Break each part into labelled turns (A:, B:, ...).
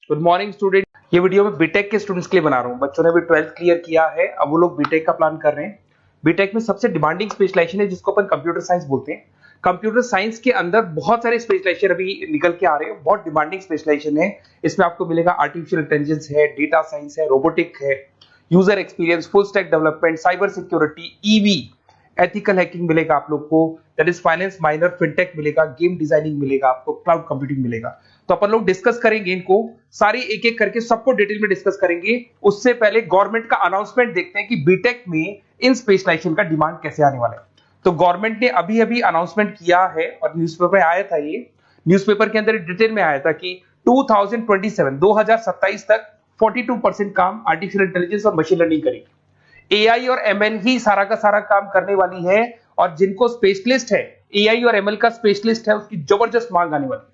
A: Good morning student. ये video मैं BTech के स्टूडेंट्स के लिए बना रहा हूँ। बच्चों ने भी 12th क्लियर किया है, अब वो लोग बीटेक का प्लान कर रहे हैं। बीटेक में सबसे डिमांडिंग स्पेशलाइजेशन है जिसको अपन कंप्यूटर साइंस बोलते हैं। कंप्यूटर साइंस के अंदर बहुत सारे स्पेशलाइजेशन अभी निकल के आ रहे हैं, बहुत डिमांडिंग स्पेशलाइजेशन है। इसमें आपको मिलेगा आर्टिफिशियल इंटेलिजेंस है, डेटा साइंस है, रोबोटिक है, user experience, full stack development, cyber security, EV, ethical hacking मिलेगा आप लोग को, that is finance minor, fintech मिलेगा, गेम डिजाइनिंग मिलेगा आपको, क्लाउड कंप्यूटिंग मिलेगा। तो अपन लोग डिस्कस करेंगे इनको सारी एक एक करके, सबको डिटेल में डिस्कस करेंगे। उससे पहले गवर्नमेंट का अनाउंसमेंट देखते हैं कि बीटेक में इन स्पेशलाइजेशन का डिमांड कैसे आने वाला है। तो गवर्नमेंट ने अभी अभी अनाउंसमेंट किया है और न्यूज़पेपर में आया था, ये न्यूज़पेपर के अंदर डिटेल में आया था कि 2027 तक 42% काम आर्टिफिशियल इंटेलिजेंस और मशीन लर्निंग करेगी। एआई और एमएल ही सारा का सारा काम करने वाली है, और जिनको स्पेशलिस्ट है, एआई और एमएल का स्पेशलिस्ट है, उसकी जबरदस्त मांग आने वाली है।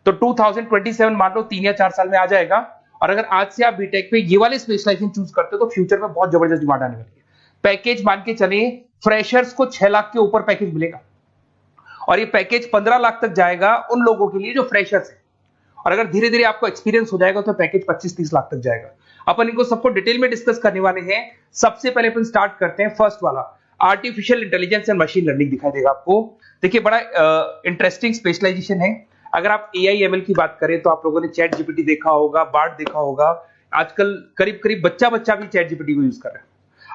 A: तो 2027 मान लो 3 या 4 साल में आ जाएगा। और अगर आज से आप बीटेक पे ये वाले स्पेशलाइजेशन चूज करते हो तो फ्यूचर में बहुत जबरदस्त डिमांड आने वाली है। पैकेज मान के चले, फ्रेशर्स को 6 लाख के ऊपर पैकेज मिलेगा, और ये पैकेज 15 लाख तक जाएगा उन लोगों के लिए जो फ्रेशर्स है। और अगर धीरे धीरे आपको एक्सपीरियंस हो जाएगा तो पैकेज 25-30 लाख तक जाएगा। अपन इनको सबको डिटेल में डिस्कस करने वाले हैं। सबसे पहले अपन स्टार्ट करते हैं फर्स्ट वाला, artificial intelligence and machine learning दिखाई देगा आपको। देखिए बड़ा इंटरेस्टिंग स्पेशलाइजेशन है। अगर आप एआई एमएल की बात करें तो आप लोगों ने चैट जीपीटी देखा होगा, बार्ड देखा होगा। आजकल करीब करीब बच्चा भी चैट जीपीटी को यूज कर रहा है।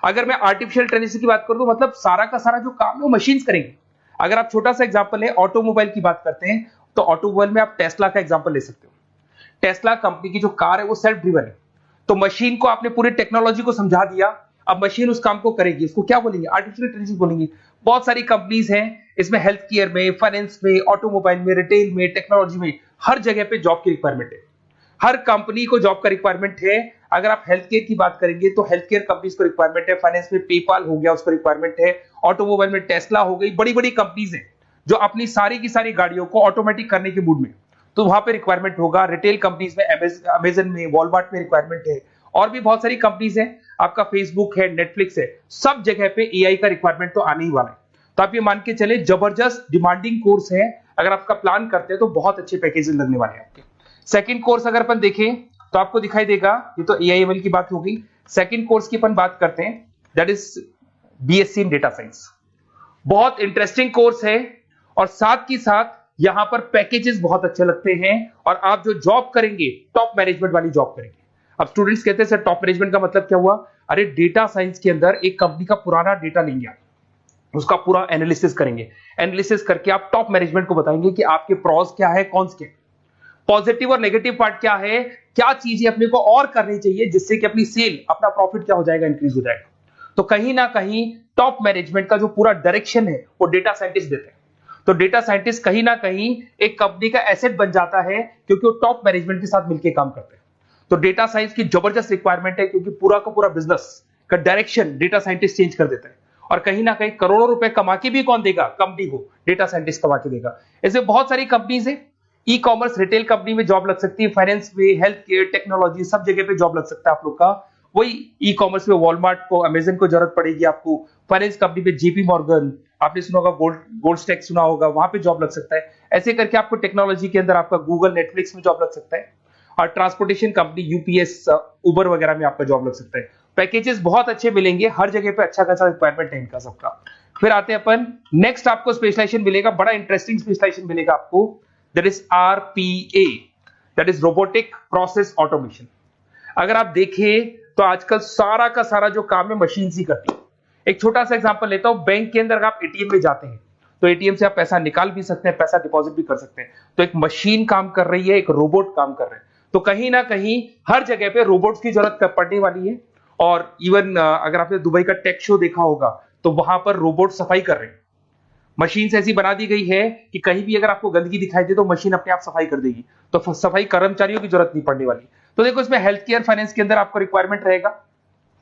A: अगर मैं आर्टिफिशियल इंटेलिजेंस की बात करूं तो मतलब सारा का सारा जो काम है वो मशीन्स करेंगे। अगर आप छोटा सा एग्जांपल है, ऑटोमोबाइल की बात करते हैं तो ऑटोमोबाइल में आप टेस्ला का एग्जांपल ले सकते हो। टेस्ला कंपनी की जो कार है वो सेल्फ ड्रिवन है। तो मशीन को आपने पूरी टेक्नोलॉजी को समझा दिया, अब मशीन उस काम को करेगी। इसको क्या बोलेंगे? आर्टिफिशियल इंटेलिजेंस बोलेंगे। बहुत सारी कंपनीज हैं इसमें, हेल्थ केयर में, फाइनेंस में, ऑटोमोबाइल में, रिटेल में, टेक्नोलॉजी में, हर जगह पे जॉब की रिक्वायरमेंट है। हर कंपनी को जॉब का रिक्वायरमेंट है। अगर आप हेल्थ केयर की बात करेंगे तो हेल्थ केयर कंपनीज को रिक्वायरमेंट है, फाइनेंस में पेपाल हो गया उसको रिक्वायरमेंट है, ऑटोमोबाइल में टेस्ला हो गई, बड़ी बड़ी कंपनीज हैं जो अपनी सारी की सारी गाड़ियों को ऑटोमेटिक करने के मूड में, तो वहां पे रिक्वायरमेंट होगा। रिटेल कंपनीज में अमेजन में, वॉलमार्ट में रिक्वायरमेंट है, और भी बहुत सारी कंपनीज हैं, आपका फेसबुक है, नेटफ्लिक्स है, सब जगह पे एआई का रिक्वायरमेंट तो आने ही वाला है। तो आप ये मान के चले जबरदस्त डिमांडिंग कोर्स है। अगर आपका प्लान करते हैं तो बहुत अच्छे पैकेजेस लगने वाले हैं आपके। सेकंड कोर्स अगर अपन देखें तो आपको दिखाई देगा, ये तो एआई एमएल की बात हो गई। सेकंड कोर्स की अपन बात करते हैं, that is BSc in data science. बहुत इंटरेस्टिंग कोर्स है, और साथ ही साथ यहां पर पैकेजेस बहुत अच्छे लगते हैं, और आप जो जॉब करेंगे टॉप मैनेजमेंट वाली जॉब करेंगे। अब स्टूडेंट्स कहते हैं सर टॉप मैनेजमेंट का मतलब क्या हुआ? अरे डेटा साइंस के अंदर एक कंपनी का पुराना डेटा लेंगे आप, उसका पूरा एनालिसिस करेंगे, एनालिसिस करके आप टॉप मैनेजमेंट को बताएंगे कि आपके प्रॉस क्या है, कॉन्स क्या है, पॉजिटिव और नेगेटिव पार्ट क्या है, क्या चीजें अपने को और करनी चाहिए जिससे कि अपनी सेल, अपना प्रॉफिट क्या हो जाएगा, इंक्रीज हो जाएगा। तो कहीं ना कहीं टॉप मैनेजमेंट का जो पूरा डायरेक्शन है वो डेटा साइंटिस्ट देते हैं। तो डेटा साइंटिस्ट कहीं ना कहीं एक कंपनी का एसेट बन जाता है, क्योंकि वो टॉप मैनेजमेंट के साथ मिलकर काम करते हैं। तो डेटा साइंस की जबरदस्त रिक्वायरमेंट है, क्योंकि पूरा का पूरा बिजनेस का डायरेक्शन डेटा साइंटिस्ट चेंज कर देता है। और कहीं ना कहीं करोड़ों रुपए कमा के भी कौन देगा? कंपनी को डेटा साइंटिस्ट कमा के देगा। ऐसे बहुत सारी कंपनीज है, ई कॉमर्स, रिटेल कंपनी में जॉब लग सकती है, फाइनेंस में, हेल्थ केयर, टेक्नोलॉजी, सब जगह पे जॉब लग सकता है आप लोग का। वही ई कॉमर्स में वॉलमार्ट को, अमेजन को जरूरत पड़ेगी आपको। फाइनेंस कंपनी में जेपी मॉर्गन, आपने सुना होगा, गोल्ड स्टैक सुना होगा, वहां पे जॉब लग सकता है। ऐसे करके आपको टेक्नोलॉजी के अंदर आपका गूगल, नेटफ्लिक्स में जॉब लग सकता है। और ट्रांसपोर्टेशन कंपनी, यूपीएस, उबर वगैरह में आपका जॉब लग सकता है। पैकेजेस बहुत अच्छे मिलेंगे, हर जगह पे अच्छा खासा रिक्वायरमेंट है इनका सबका। फिर आते हैं अपन नेक्स्ट, आपको स्पेशलाइजेशन मिलेगा, बड़ा इंटरेस्टिंग स्पेशलाइजेशन मिलेगा आपको, that is RPA, that is robotic process automation. अगर आप देखें तो आजकल सारा का सारा जो काम है मशीन ही करती है। एक छोटा सा एग्जांपल लेता हूं, बैंक के अंदर अगर आप एटीएम में जाते हैं तो एटीएम से आप पैसा निकाल भी सकते हैं, पैसा डिपॉजिट भी कर सकते हैं। तो एक मशीन काम कर रही है, एक रोबोट काम कर रहे हैं। तो कहीं ना कहीं हर जगह पे रोबोट्स की जरूरत पड़ने वाली है। और इवन अगर आपने दुबई का टेक शो देखा होगा तो वहां पर रोबोट सफाई कर रहे हैं। मशीन ऐसी बना दी गई है कि कहीं भी अगर आपको गंदगी दिखाई दे तो मशीन अपने आप सफाई कर देगी। तो सफाई कर्मचारियों की जरूरत नहीं पड़ने वाली। तो देखो इसमें हेल्थ केयर, फाइनेंस के अंदर आपको रिक्वायरमेंट रहेगा।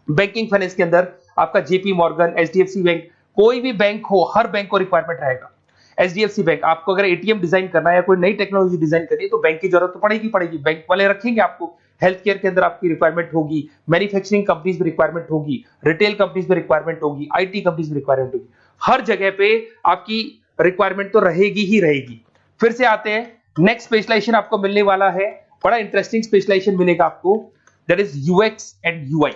A: बैंकिंग फाइनेंस के अंदर आपका जेपी मॉर्गन, एचडीएफसी बैंक, कोई भी बैंक हो, हर बैंक को रिक्वायरमेंट रहेगा। एचडीएफसी बैंक, आपको अगर एटीएम डिजाइन करना है या कोई नई टेक्नोलॉजी डिजाइन करनी है तो बैंक की जरूरत तो पड़ेगी, बैंक वाले रखेंगे आपको। हेल्थ केयर के अंदर आपकी रिक्वायरमेंट होगी, मैन्युफैक्चरिंग कंपनीज में रिक्वायरमेंट होगी, रिटेल कंपनीज में रिक्वायरमेंट होगी, आईटी कंपनीज में रिक्वायरमेंट होगी। हर जगह पे आपकी रिक्वायरमेंट तो रहेगी ही रहेगी। फिर से आते हैं नेक्स्ट स्पेशलाइजेशन आपको मिलने वाला है बड़ा इंटरेस्टिंग स्पेशलाइजेशन मिलेगा आपको, that is UX and UI,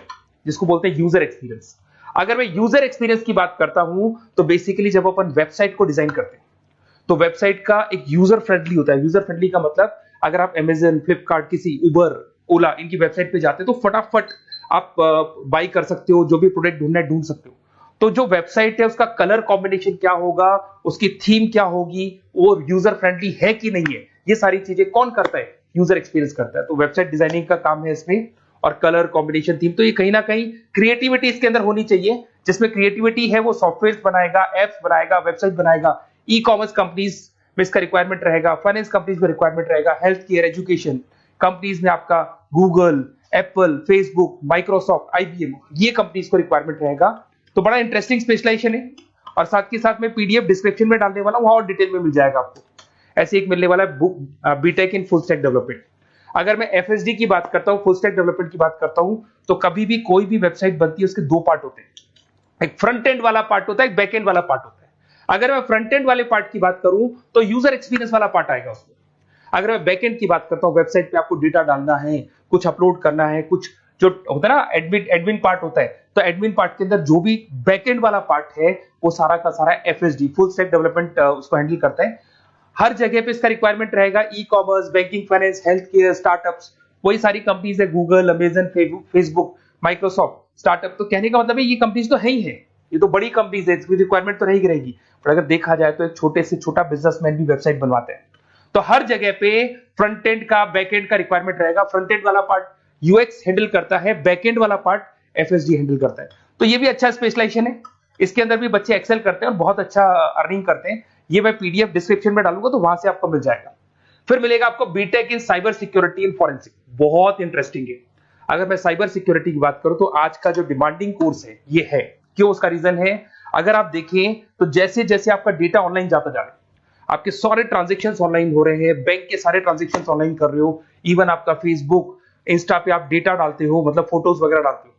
A: जिसको बोलते हैं यूजर एक्सपीरियंस। अगर मैं यूजर एक्सपीरियंस की बात करता हूं तो बेसिकली जब अपन वेबसाइट को डिजाइन करते हैं तो वेबसाइट का एक यूजर फ्रेंडली होता है। यूजर फ्रेंडली का मतलब अगर आप अमेजन, फ्लिपकार्ट, किसी उबर, ओला इनकी वेबसाइट पे जाते हैं तो फटाफट आप बाई कर सकते हो, जो भी प्रोडक्ट ढूंढना है ढूंढ सकते हो। तो जो वेबसाइट है उसका कलर कॉम्बिनेशन क्या होगा, उसकी थीम क्या होगी, वो यूजर फ्रेंडली है कि नहीं है, ये सारी चीजें कौन करता है, यूजर एक्सपीरियंस करता है। तो वेबसाइट डिजाइनिंग का काम है इसमें, और कलर कॉम्बिनेशन, थीम, तो ये कहीं ना कहीं क्रिएटिविटी इसके अंदर होनी चाहिए। जिसमें क्रिएटिविटी है वो सॉफ्टवेयर बनाएगा, एप्स बनाएगा, वेबसाइट बनाएगा। ई कॉमर्स कंपनीज में इसका रिक्वायरमेंट रहेगा, फाइनेंस कंपनीज में रिक्वायरमेंट रहेगा, हेल्थ केयर, एजुकेशन कंपनीज में आपका Google, Apple, Facebook, Microsoft, IBM, ये कंपनीज को रिक्वायरमेंट रहेगा। तो बड़ा इंटरेस्टिंग स्पेशलाइजेशन है। और साथ के साथ में पीडीएफ डिस्क्रिप्शन में डालने वाला हूं, वहां और डिटेल में मिल जाएगा आपको। ऐसे एक मिलने वाला है book BTech in full stack development. अगर मैं एफएसडी की बात करता हूं, फुल स्टैक डेवलपमेंट की बात करता हूं, तो कभी भी कोई भी वेबसाइट बनती है उसके दो पार्ट होते हैं, एक फ्रंट एंड वाला पार्ट होता है, एक बैक एंड वाला पार्ट होता है। अगर मैं फ्रंट एंड वाले पार्ट की बात करूं तो यूजर एक्सपीरियंस वाला पार्ट आएगा उसमें। अगर मैं बैक एंड की बात करता हूं, वेबसाइट पे आपको डेटा डालना है, कुछ अपलोड करना है, कुछ जो होता है ना एडमिन पार्ट होता है, तो एडमिन पार्ट के अंदर जो भी बैक एंड वाला पार्ट है वो सारा का सारा एफएसडी, फुल स्टैक डेवलपमेंट, उसको हैंडल करता है। हर जगह पे इसका रिक्वायरमेंट रहेगा। E commerce, banking, finance, health care, startups, वही सारी कंपनीज है, Google, Amazon, Facebook, Microsoft, startup. तो कहने का मतलब है ये कंपनीज तो है ही है, ये तो बड़ी कंपनीज है, इसकी रिक्वायरमेंट तो रहेगी। पर अगर देखा जाए तो एक छोटे से छोटा बिजनेसमैन भी वेबसाइट बनवाते हैं। तो हर जगह पे फ्रंट एंड का, बैक एंड का रिक्वायरमेंट रहेगा। फ्रंट एंड वाला पार्ट यूएक्स हैंडल करता है, बैक एंड वाला पार्ट एफएसडी हैंडल करता है। तो ये भी अच्छा स्पेशलाइजेशन है। इसके अंदर भी बच्चे एक्सेल करते हैं और बहुत अच्छा अर्निंग करते हैं। ये मैं पीडीएफ डिस्क्रिप्शन में डालूंगा तो वहां से आपको मिल जाएगा। फिर मिलेगा आपको BTech in cyber security and forensic, बहुत इंटरेस्टिंग है। अगर मैं साइबर सिक्योरिटी की बात करूं तो आज का जो डिमांडिंग कोर्स है ये है। क्यों? उसका रीजन है, अगर आप देखें तो जैसे जैसे आपका डेटा ऑनलाइन जाता जा रहा है, आपके सारे ट्रांजेक्शंस ऑनलाइन हो रहे हैं, बैंक के सारे ट्रांजेक्शंस ऑनलाइन कर रहे हो, इवन आपका फेसबुक, इंस्टा पे आप डेटा डालते हो, मतलब फोटोज वगैरह डालते हो।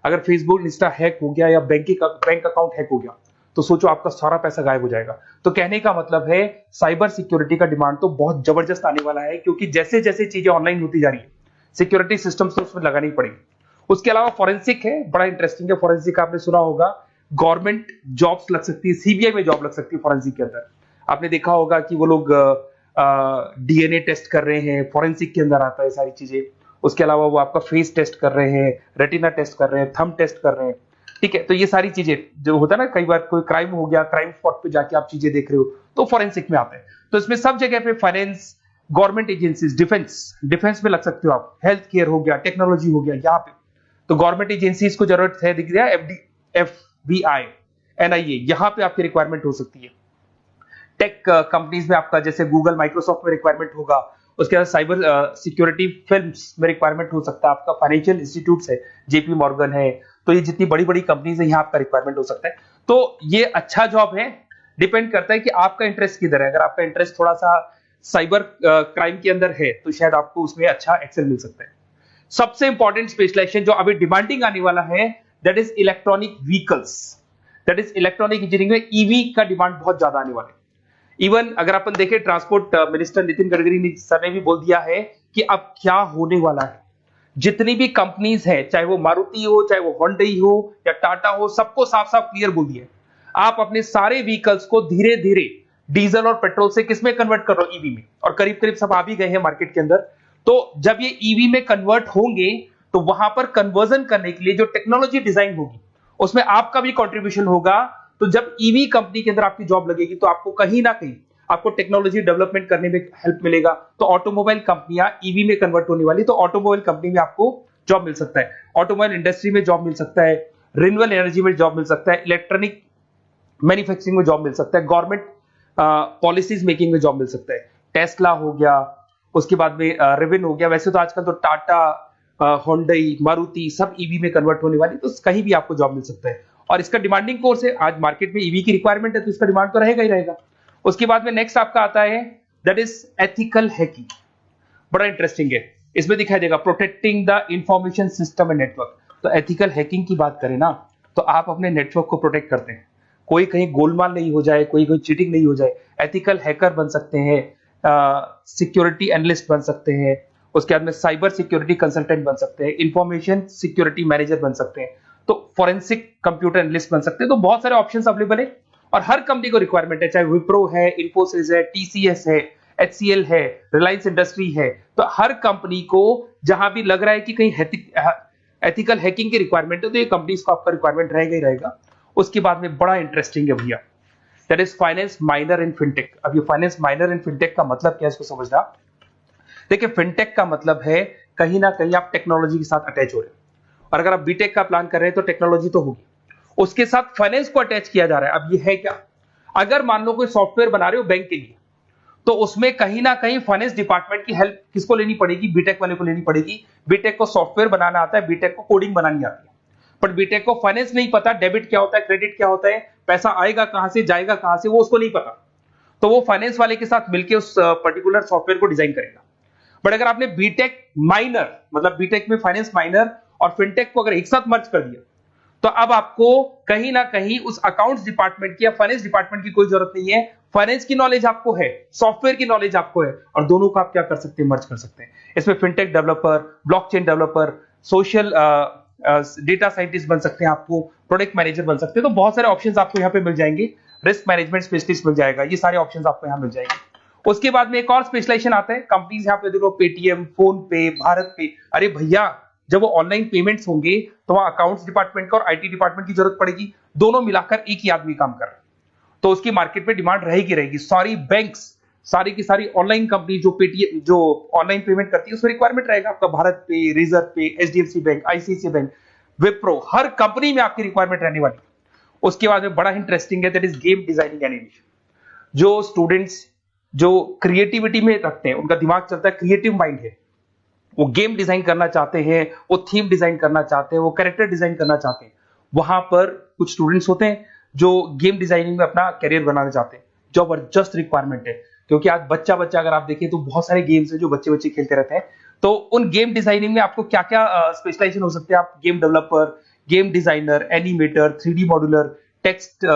A: अगर फेसबुक, इंस्टा हैक हो गया या बैंक अकाउंट हैक हो गया तो सोचो आपका सारा पैसा गायब हो जाएगा। तो कहने का मतलब है साइबर सिक्योरिटी का डिमांड तो बहुत जबरदस्त आने वाला है, क्योंकि जैसे जैसे चीजें ऑनलाइन होती जा रही है सिक्योरिटी सिस्टम्स तो उसमें लगानी पड़ेगी। उसके अलावा फॉरेंसिक है, बड़ा इंटरेस्टिंग है। फॉरेंसिक आपने सुना होगा, गवर्नमेंट जॉब्स लग सकती है, सीबीआई में जॉब लग सकती है फॉरेंसिक के अंदर। आपने देखा होगा कि वो लोग डीएनए टेस्ट कर रहे हैं, फॉरेंसिक के अंदर आता है सारी चीजें। उसके अलावा वो आपका फेस टेस्ट कर रहे हैं, रेटिना टेस्ट कर रहे हैं, थंब टेस्ट कर रहे हैं। ठीक है, तो ये सारी चीजें जो होता है ना, कई बार कोई क्राइम हो गया, क्राइम स्पॉट पे जाके आप चीजें देख रहे हो तो फॉरेंसिक में आता है। तो इसमें सब जगह पे फाइनेंस, गवर्नमेंट एजेंसीज, डिफेंस में लग सकते हो आप, हेल्थ केयर हो गया, टेक्नोलॉजी हो गया, यहाँ पे तो गवर्नमेंट एजेंसीज को जरूरत है, दिख गया एफबीआई, एनआईए, यहाँ पे आपकी रिक्वायरमेंट हो सकती है। टेक कंपनीज में आपका जैसे गूगल, माइक्रोसॉफ्ट में रिक्वायरमेंट होगा। उसके बाद साइबर सिक्योरिटी फिल्म्स में रिक्वायरमेंट हो सकता है आपका, फाइनेंशियल इंस्टीट्यूट्स है, जेपी मॉर्गन है, तो ये जितनी बड़ी बड़ी कंपनीज है यहाँ आपका रिक्वायरमेंट हो सकता है। तो ये अच्छा जॉब है, डिपेंड करता है कि आपका इंटरेस्ट किधर है। अगर आपका इंटरेस्ट थोड़ा सा साइबर क्राइम के अंदर है तो शायद आपको उसमें अच्छा एक्सेल मिल सकता है। सबसे इंपॉर्टेंट स्पेशलाइजेशन जो अभी डिमांडिंग आने वाला है, that is electronic vehicles, that is electronic engineering में ईवी का डिमांड बहुत ज्यादा आने वाला है। इवन अगर अपन देखें, transport minister Nitin Gadkari sir ने भी बोल दिया है कि अब क्या होने वाला है, जितनी भी कंपनीज है, चाहे वो मारुति हो, चाहे वो होंडई हो या टाटा हो, सबको साफ साफ क्लियर बोल दिया, आप अपने सारे व्हीकल्स को धीरे धीरे डीजल और पेट्रोल से किसमें कन्वर्ट कर रहे हो, ईवी में। और करीब करीब सब आ भी गए हैं मार्केट के अंदर। तो जब ये ईवी में कन्वर्ट होंगे तो वहां पर कन्वर्जन करने के लिए जो टेक्नोलॉजी डिजाइन होगी उसमें आपका भी कंट्रीब्यूशन होगा। तो जब ईवी कंपनी के अंदर आपकी जॉब लगेगी तो आपको कहीं ना कहीं आपको टेक्नोलॉजी डेवलपमेंट करने में हेल्प मिलेगा। तो ऑटोमोबाइल कंपनियां ईवी में कन्वर्ट होने वाली, तो ऑटोमोबाइल कंपनी में आपको जॉब मिल सकता है, ऑटोमोबाइल इंडस्ट्री में जॉब मिल सकता है, रिन्यूएबल एनर्जी में जॉब मिल सकता है, इलेक्ट्रॉनिक मैन्युफैक्चरिंग में जॉब मिल सकता है, गवर्नमेंट पॉलिसीज मेकिंग में जॉब मिल सकता है। टेस्ला हो गया, उसके बाद में रिविन हो गया। वैसे तो आजकल तो टाटा, होंडई, मारुति सब ईवी में कन्वर्ट होने वाली, तो कहीं भी आपको जॉब मिल सकता है। और इसका डिमांडिंग कोर्स है, आज मार्केट में ईवी की रिक्वायरमेंट है तो इसका डिमांड तो रहेगा ही रहेगा। उसके बाद में नेक्स्ट आपका आता है दैट इज एथिकल हैकिंग, बड़ा इंटरेस्टिंग है। इसमें दिखाई देगा protecting the information system and network. तो एथिकल हैकिंग की बात करें ना, तो आप अपने नेटवर्क को प्रोटेक्ट करते हैं, कोई कहीं गोलमाल नहीं हो जाए, कोई चीटिंग नहीं हो जाए। एथिकल हैकर बन सकते हैं, सिक्योरिटी एनालिस्ट बन सकते हैं, उसके बाद में साइबर सिक्योरिटी कंसल्टेंट बन सकते हैं, इंफॉर्मेशन सिक्योरिटी मैनेजर बन सकते हैं, तो फोरेंसिक कंप्यूटर एनालिस्ट बन सकते हैं। तो बहुत सारे ऑप्शंस अवेलेबल है और हर कंपनी को रिक्वायरमेंट है, चाहे विप्रो है, इन्फोसिस है, टीसीएस है, एचसीएल है, रिलायंस इंडस्ट्री है। तो हर कंपनी को जहां भी लग रहा है कि कहीं एथिकल हैकिंग की रिक्वायरमेंट है तो ये कंपनीज को आपका रिक्वायरमेंट रहेगा ही रहेगा। उसके बाद में बड़ा इंटरेस्टिंग है भैया, that is finance minor in fintech. अब ये फाइनेंस माइनर इन फिनटेक का मतलब क्या है इसको समझना। देखिए फिनटेक का मतलब है कहीं ना कहीं आप टेक्नोलॉजी के साथ अटैच हो रहे हैं, और अगर आप बीटेक का प्लान कर रहे हैं तो टेक्नोलॉजी तो होगी, उसके साथ फाइनेंस को अटैच किया जा रहा है। अब ये है क्या, अगर मान लो कोई सॉफ्टवेयर बना रहे हो बैंक के लिए, तो उसमें कहीं ना कहीं फाइनेंस डिपार्टमेंट की हेल्प किसको लेनी पड़ेगी, बीटेक वाले को लेनी पड़ेगी। बीटेक को सॉफ्टवेयर बनाना आता है, बीटेक को कोडिंग बनानी आती है, पर बीटेक को फाइनेंस नहीं पता, डेबिट क्या होता है, क्रेडिट क्या होता है, पैसा आएगा कहां से जाएगा कहां से, वो उसको नहीं पता। तो वो फाइनेंस वाले के साथ मिलकर उस पर्टिकुलर सॉफ्टवेयर को डिजाइन करेगा। बट अगर आपने बीटेक माइनर मतलब बीटेक में फाइनेंस माइनर और फिनटेक को अगर एक साथ मर्ज कर दिया, तो अब आपको कहीं ना कहीं उस अकाउंट्स डिपार्टमेंट की या फाइनेंस डिपार्टमेंट की कोई जरूरत नहीं है। फाइनेंस की नॉलेज आपको है, सॉफ्टवेयर की नॉलेज आपको है, और दोनों को आप क्या कर सकते हैं, मर्ज कर सकते हैं। इसमें fintech developer, blockchain developer, social data scientist बन सकते हैं, आपको प्रोडक्ट मैनेजर बन सकते हैं। तो बहुत सारे ऑप्शंस आपको यहाँ पे मिल जाएंगे, रिस्क मैनेजमेंट स्पेशलिस्ट मिल जाएगा, ये सारे ऑप्शंस आपको यहाँ मिल जाएंगे। उसके बाद में एक और स्पेशलाइजेशन आता है, कंपनीज यहाँ पे देखो पेटीएम, फोन पे, भारत पे। अरे भैया जब वो ऑनलाइन पेमेंट्स होंगे तो वहां अकाउंट्स डिपार्टमेंट का और आईटी डिपार्टमेंट की जरूरत पड़ेगी, दोनों मिलाकर एक ही आदमी काम कर रहा है, तो उसकी मार्केट में डिमांड रहेगी रहेगी। सारी बैंक्स, सारी की सारी ऑनलाइन कंपनी जो पेटीएम जो ऑनलाइन पेमेंट करती है उसमें रिक्वायरमेंट रहेगा आपका, Bharat pe, Razorpay, HDFC bank, ICICI bank, Wipro, हर कंपनी में आपकी रिक्वायरमेंट रहने वाली है। उसके बाद में बड़ा इंटरेस्टिंग है, that is game designing animation. जो स्टूडेंट्स जो क्रिएटिविटी में रखते हैं, उनका दिमाग चलता है, क्रिएटिव माइंड है, वो गेम डिजाइन करना चाहते हैं, वो थीम डिजाइन करना चाहते हैं, वो कैरेक्टर डिजाइन करना चाहते हैं, वहां पर कुछ स्टूडेंट्स होते हैं जो गेम डिजाइनिंग में अपना करियर बनाना चाहते हैं। जबरदस्त रिक्वायरमेंट है, क्योंकि आज बच्चा बच्चा अगर आप देखें तो बहुत सारे गेम्स हैं जो बच्चे बच्चे खेलते रहते हैं। तो उन गेम डिजाइनिंग में आपको क्या क्या स्पेशलाइजेशन हो सकते हैं, आप game developer, game designer, animator, 3D modular, text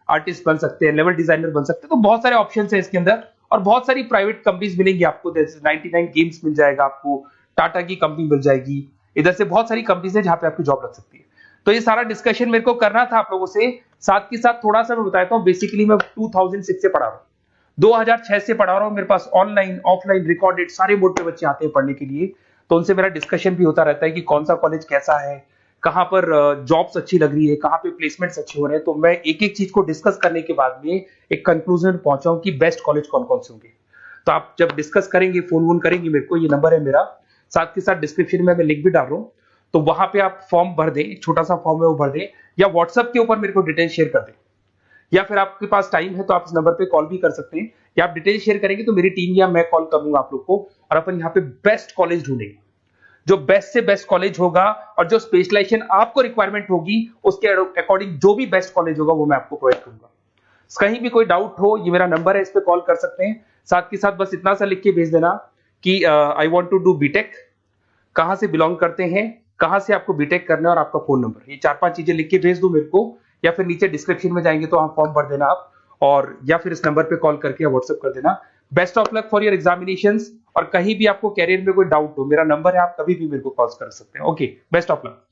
A: artist बन सकते हैं, लेवल डिजाइनर बन सकते हैं। तो बहुत सारे ऑप्शंस हैं इसके अंदर, और बहुत सारी प्राइवेट कंपनीज मिलेंगी आपको, जैसे 99 गेम्स मिल जाएगा आपको, टाटा की कंपनी मिल जाएगी, इधर से बहुत सारी कंपनीज है जहां पे आपकी जॉब लग सकती है। तो ये सारा डिस्कशन मेरे को करना था आप लोगों से, साथ के साथ थोड़ा सा मैं बताता हूँ। बेसिकली मैं 2006 से पढ़ा रहा हूँ, 2006 से पढ़ा रहा हूँ। मेरे पास ऑनलाइन ऑफलाइन रिकॉर्डेड सारे बोर्ड पे बच्चे आते हैं पढ़ने के लिए, तो उनसे मेरा डिस्कशन भी होता रहता है कि कौन सा कॉलेज कैसा है, कहां पर जॉब्स अच्छी लग रही है, कहां पे प्लेसमेंट्स अच्छे हो रहे हैं। तो मैं एक एक चीज को डिस्कस करने के बाद में एक कंक्लूजन पहुंचा हूं कि बेस्ट कॉलेज कौन कौन से होंगे। तो आप जब डिस्कस करेंगे, फोन वोन करेंगे मेरे को, ये नंबर है मेरा, साथ के साथ डिस्क्रिप्शन में मैं लिंक भी डाल रहा हूँ, तो वहां पे आप फॉर्म भर दें, छोटा सा फॉर्म है वो भर दें, या व्हाट्सएप के ऊपर मेरे को डिटेल शेयर कर दें, या फिर आपके पास टाइम है तो आप इस नंबर पे कॉल भी कर सकते हैं, या आप डिटेल शेयर करेंगे तो मेरी टीम या मैं कॉल करूंगा आप लोग को, और अपन यहाँ पे बेस्ट कॉलेज ढूंढेंगे, जो बेस्ट से बेस्ट कॉलेज होगा, और जो स्पेशलाइजेशन आपको रिक्वायरमेंट होगी उसके अकॉर्डिंग जो भी बेस्ट कॉलेज होगा वो मैं आपको प्रोवाइड करूंगा। कहीं भी कोई डाउट हो, ये मेरा नंबर है, इस पे कॉल कर सकते हैं। साथ के साथ बस इतना सा लिख के भेज देना कि I want to do BTech, कहां से बिलोंग करते हैं, कहां से आपको बीटेक करना है, और आपका फोन नंबर, ये 4-5 चीजें लिख के भेज दो मेरे को, या फिर नीचे डिस्क्रिप्शन में जाएंगे तो आप फॉर्म भर देना आप, और या फिर इस नंबर पे कॉल करके या व्हाट्सएप कर देना। Best of luck for your examinations, और कहीं भी आपको कैरियर में कोई डाउट हो, मेरा नंबर है, आप कभी भी मेरे को कॉल कर सकते हैं। Okay, best of luck.